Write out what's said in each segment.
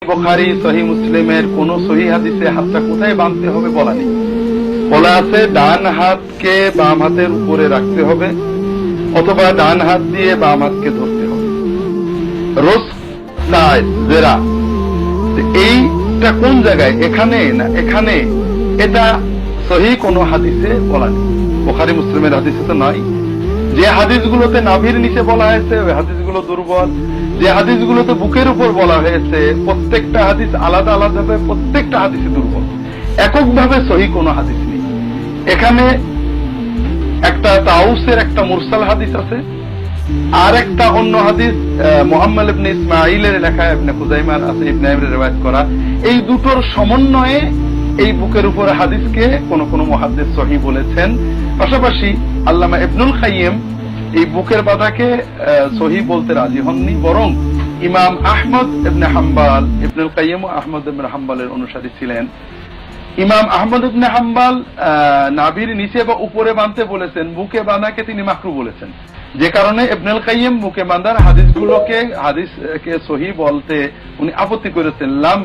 বুখারী সহিহ মুসলিমের কোন সহিহ হাদিসে হাতটা কোথায় বাঁধতে হবে বলা নেই। বলা আছে ডান হাতকে বাম হাতের উপরে রাখতে হবে অথবা ডান হাত দিয়ে বাম হাতকে ধরতে হবে। জেরা এইটা কোন জায়গায়, এখানে না এখানে, এটা সহিহ কোন হাদিসে বলা নেই। বুখারী মুসলিমের হাদিসে তো নয়। যে হাদিসগুলোতে নাভির নিচে বলা হয়েছে ওই হাদিসগুলো দুর্বল। যে হাদিসগুলোতে বুকের উপর বলা হয়েছে প্রত্যেকটা হাদিস আলাদা আলাদা ভাবে, প্রত্যেকটা হাদিসে দুর্বল, এককভাবে সহিহ কোন হাদিস নেই। এখানে একটা তাউসের একটা মুরসাল হাদিস আছে, আর একটা অন্য হাদিস মুহাম্মদ ইবনে ইসমাঈলের লেখা ইবনে খুজাইমার আছে, ইবনে আইমের রিওয়ায়াত করা। এই দুটোর সমন্বয়ে এই বুকের উপরে হাদিসকে কোন কোন মুহাদ্দিস সহিহ বলেছেন। পাশাপাশি আল্লামা ইবনুল কাইয়িম এই বুকের বাধাকে সহিহ বলতে রাজি হননি, বরং ইমাম আহমদ ইবনে হাম্বল, ইবনুল কাইয়িম ও আহমদ ইবনে হাম্বলের অনুসারী ছিলেন। ইমাম আহমদ ইবনে হাম্বল নাভির নিচে বা উপরে বাঁধতে বলেছেন, বুকে বাঁধাকে তিনি মাকরু বলেছেন। যে কারণে ইবনুল কাইয়িম বুকে বাঁধার হাদিসকে সহিহ বলতে উনি আপত্তি করেছেন। লাম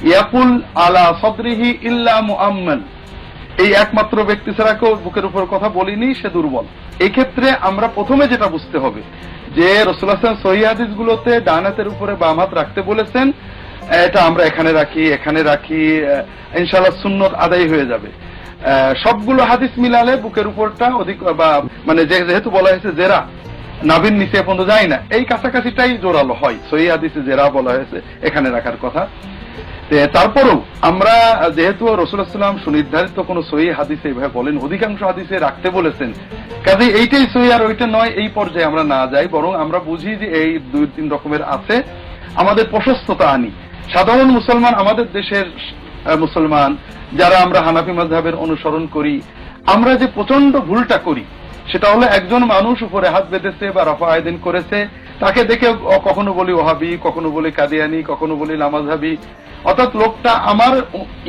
ইয়াকুল আলা সদরিহি ইল্লা মুআম্মাল, এই একমাত্র ব্যক্তি ছাড়া কেউ বুকের উপর কথা বলিনি, সে দুর্বল। এই ক্ষেত্রে আমরা প্রথমে যেটা বুঝতে হবে যে রাসূলুল্লাহ সাল্লাল্লাহু আলাইহি ওয়াসাল্লাম সহিহ হাদিসগুলোতে ডান হাতের উপরে বাম হাত রাখতে বলেছেন, এটা আমরা এখানে রাখি ইনশাআল্লাহ সুন্নত আদায় হয়ে যাবে। সবগুলো হাদিস মিলালে বুকের উপরটা অধিক, বা মানে যেহেতু বলা হয়েছে জেরা নাভির নিচে পর্যন্ত যায় না, এই কাছাকাছিটাই জোরালো হয়। সহিহ হাদিসে জেরা বলা হয়েছে এখানে রাখার কথা। তারপরেও আমরা যেহেতু রাসূলুল্লাহ সাল্লাল্লাহু আলাইহি ওয়াসাল্লাম সুনির্ধারিত কোন সহিহ হাদিসে এইভাবে বলেন, অধিকাংশ হাদিসে রাখতে বলেছেন, কাজে এইটাই সহিহ আর ওইটা নয় এই পর্যায়ে আমরা না যাই, বরং আমরা বুঝি যে এই দুই তিন রকমের আছে, আমাদের প্রশস্ততা আনি। সাধারণ মুসলমান, আমাদের দেশের মুসলমান যারা আমরা হানাফি মাযহাবের অনুসরণ করি, আমরা যে প্রচন্ড ভুলটা করি সেটা হলো একজন মানুষ উপরে হাত বেঁধেছে বা রাফা আয়দিন করেছে, তাকে দেখে কখনো বলি ওহাবি, কখনো বলি কাদিয়ানি, কখনো বলি লামাযহাবি। অর্থাৎ লোকটা আমার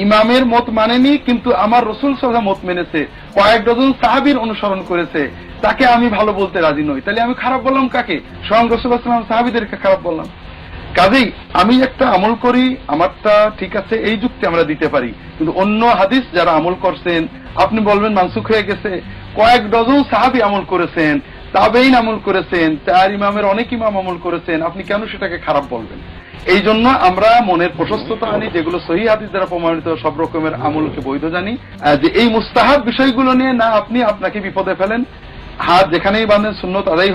ইমামের মত মানেনি, কিন্তু আমার রাসূল সাল্লাল্লাহু আলাইহি ওয়াসাল্লাম মত মেনেছে, কয়েক ডজন সাহাবীর অনুসরণ করেছে, তাকে আমি ভালো বলতে রাজি নই। তাহলে আমি খারাপ বললাম কাকে? স্বয়ং রাসূলুল্লাহ সাল্লাল্লাহু আলাইহি ওয়াসাল্লাম সাহাবীদেরকে খারাপ বললাম। কাজেই আমি একটা আমল করি, আমারটা ঠিক আছে, এই যুক্তি আমরা দিতে পারি, কিন্তু অন্য হাদিস যারা আমল করছেন আপনি বলবেন মানসুখ হয়ে গেছে। কয়েক ডজন সাহাবী আমল করেছেন, তাবেঈন আমল করেছেন, চার ইমামের অনেক ইমাম আমল করেছেন, আপনি কেন সেটাকে খারাপ বলবেন? এই জন্য আমরা মনের প্রশস্ততা আনি, যেগুলো সহিহ হাদিস দ্বারা প্রমাণিত সব রকমের আমলকে বৈধ জানি, যে এই মুস্তাহাব বিষয়গুলো নিয়ে না আপনি আপনাকে বিপদে ফেলেন। হাত যেখানেই বাঁধেন সুন্নত আদায় হবে।